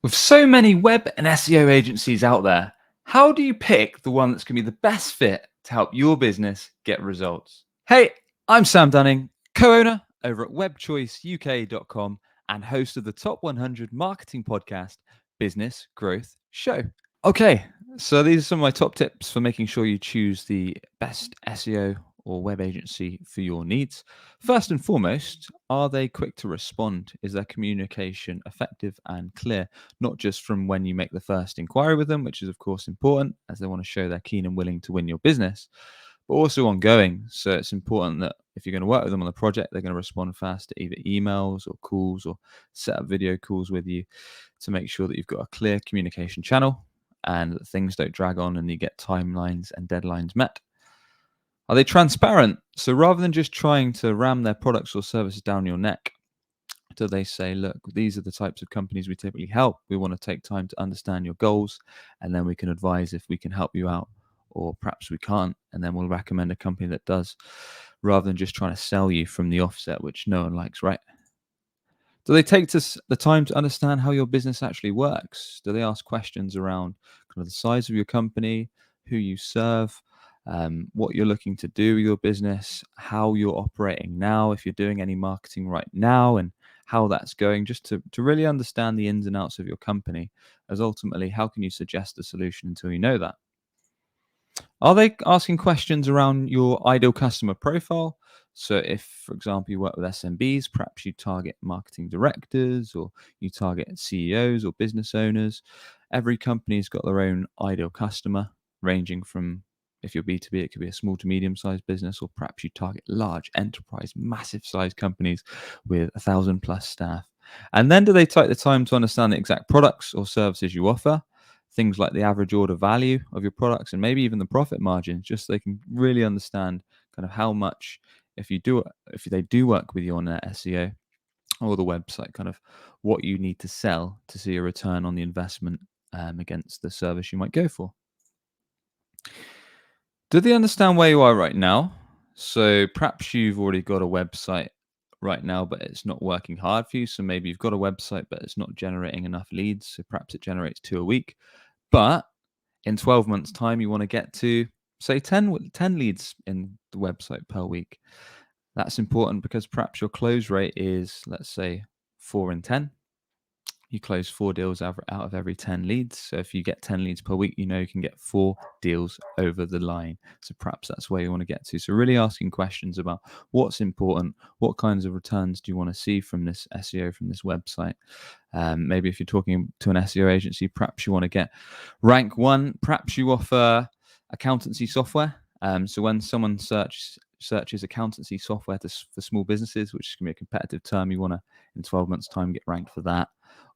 With so many web and SEO agencies out there, how do you pick the one that's going to be the best fit to help your business get results? Hey, I'm Sam Dunning, co-owner over at webchoiceuk.com and host of the Top 100 Marketing Podcast Business Growth Show. Okay, so these are some of my top tips for making sure you choose the best SEO or web agency for your needs. First and foremost, are they quick to respond? Is their communication effective and clear? Not just from when you make the first inquiry with them, which is of course important as they want to show they're keen and willing to win your business, but also ongoing. So it's important that if you're going to work with them on the project, they're going to respond fast to either emails or calls or set up video calls with you to make sure that you've got a clear communication channel and that things don't drag on and you get timelines and deadlines met. Are they transparent? So rather than just trying to ram their products or services down your neck, do they say, look, these are the types of companies we typically help. We want to take time to understand your goals, and then we can advise if we can help you out, or perhaps we can't, and then we'll recommend a company that does, rather than just trying to sell you from the offset, which no one likes, right? Do they take the time to understand how your business actually works? Do they ask questions around kind of the size of your company, who you serve, what you're looking to do with your business, how you're operating now, if you're doing any marketing right now, and how that's going, just to really understand the ins and outs of your company, as ultimately, how can you suggest a solution until you know that? Are they asking questions around your ideal customer profile? So, if, for example, you work with SMBs, perhaps you target marketing directors or you target CEOs or business owners. Every company's got their own ideal customer, ranging from, if you're B2B, it could be a small to medium sized business, or perhaps you target large enterprise, massive sized companies with 1,000 plus staff. And then do they take the time to understand the exact products or services you offer? Things like the average order value of your products and maybe even the profit margins, just so they can really understand kind of how much, if they do work with you on their SEO or the website, kind of what you need to sell to see a return on the investment against the service you might go for. Do they understand where you are right now? So perhaps you've already got a website right now, but it's not working hard for you. So maybe you've got a website, but it's not generating enough leads. So perhaps it generates 2 a week. But in 12 months' time, you want to get to, say, 10 leads in the website per week. That's important because perhaps your close rate is, let's say, 4 in 10. You close 4 deals out of every 10 leads. So if you get 10 leads per week, you know you can get 4 deals over the line. So perhaps that's where you want to get to. So really asking questions about what's important, what kinds of returns do you want to see from this SEO, from this website. Maybe if you're talking to an SEO agency, perhaps you want to get rank 1. Perhaps you offer accountancy software. So when someone searches accountancy software for small businesses, which is going to be a competitive term, you want to, in 12 months' time, get ranked for that.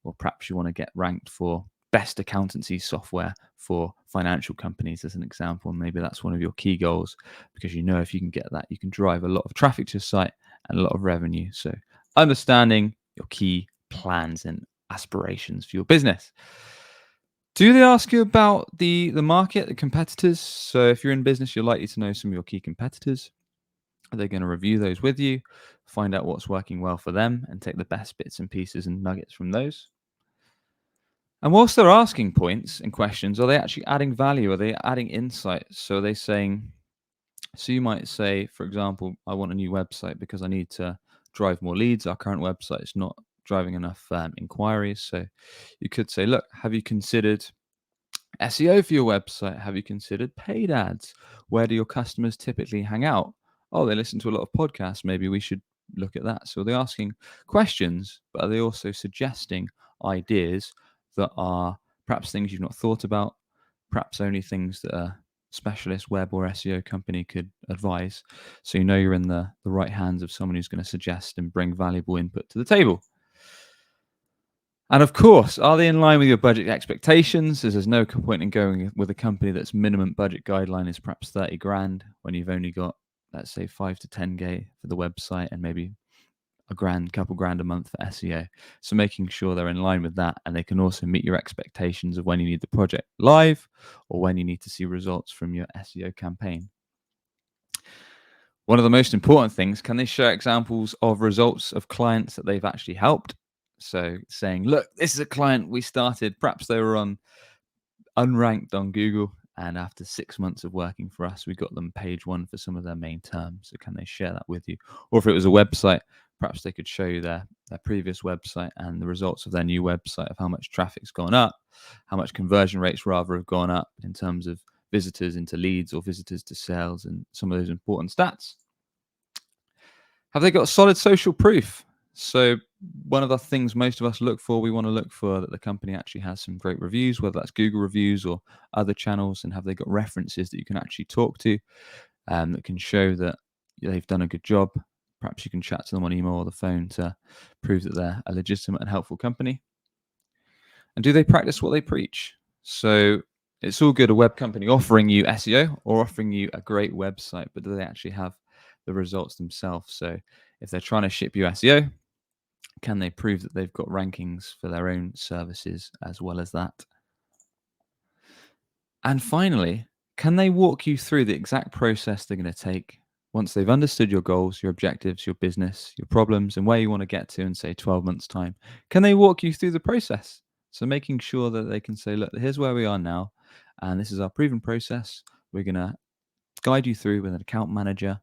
Or perhaps you want to get ranked for best accountancy software for financial companies, as an example. And maybe that's one of your key goals, because you know if you can get that, you can drive a lot of traffic to your site and a lot of revenue. So understanding your key plans and aspirations for your business. Do they ask you about the market, the competitors? So if you're in business, you're likely to know some of your key competitors. Are they going to review those with you, find out what's working well for them, and take the best bits and pieces and nuggets from those? And whilst they're asking points and questions, are they actually adding value? Are they adding insights? So are they saying, so you might say, for example, I want a new website because I need to drive more leads. Our current website is not driving enough inquiries. So you could say, look, have you considered SEO for your website? Have you considered paid ads? Where do your customers typically hang out? Oh, they listen to a lot of podcasts. Maybe we should look at that. So they're asking questions, but are they also suggesting ideas that are perhaps things you've not thought about, perhaps only things that a specialist web or SEO company could advise? So you know you're in the right hands of someone who's going to suggest and bring valuable input to the table. And of course, are they in line with your budget expectations? As there's no point in going with a company that's minimum budget guideline is perhaps 30 grand when you've only got, let's say, 5 to 10K for the website and maybe couple grand a month for SEO. So making sure they're in line with that, and they can also meet your expectations of when you need the project live or when you need to see results from your SEO campaign. One of the most important things, can they share examples of results of clients that they've actually helped? So saying, look, this is a client we started. Perhaps they were on unranked on Google. And after 6 months of working for us, we got them page one for some of their main terms. So can they share that with you? Or if it was a website, perhaps they could show you their previous website and the results of their new website of how much traffic's gone up, how much conversion rates rather have gone up in terms of visitors into leads or visitors to sales and some of those important stats. Have they got solid social proof? So one of the things most of us look for, we want to look for that the company actually has some great reviews, whether that's Google reviews or other channels, and have they got references that you can actually talk to that can show that they've done a good job? Perhaps you can chat to them on email or the phone to prove that they're a legitimate and helpful company. And do they practice what they preach? So it's all good a web company offering you SEO or offering you a great website, but do they actually have the results themselves? So if they're trying to ship you SEO, can they prove that they've got rankings for their own services as well as that? And finally, can they walk you through the exact process they're going to take once they've understood your goals, your objectives, your business, your problems, and where you want to get to in, say, 12 months' time? Can they walk you through the process? So making sure that they can say, look, here's where we are now, and this is our proven process. We're going to guide you through with an account manager.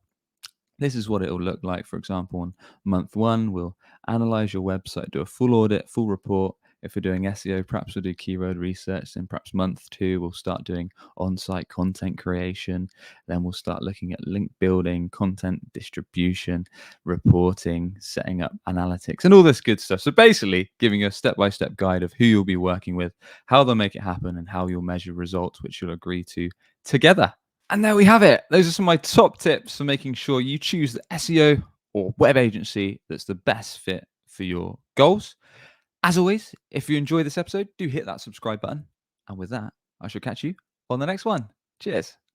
This is what it'll look like. For example, on month one, we'll analyze your website, do a full audit, full report. If we're doing SEO, perhaps we'll do keyword research. Then perhaps month two, we'll start doing on-site content creation. Then we'll start looking at link building, content distribution, reporting, setting up analytics, and all this good stuff. So basically giving you a step-by-step guide of who you'll be working with, how they'll make it happen, and how you'll measure results, which you'll agree to together. And there we have it. Those are some of my top tips for making sure you choose the SEO or web agency that's the best fit for your goals. As always, if you enjoy this episode, do hit that subscribe button. And with that, I shall catch you on the next one. Cheers.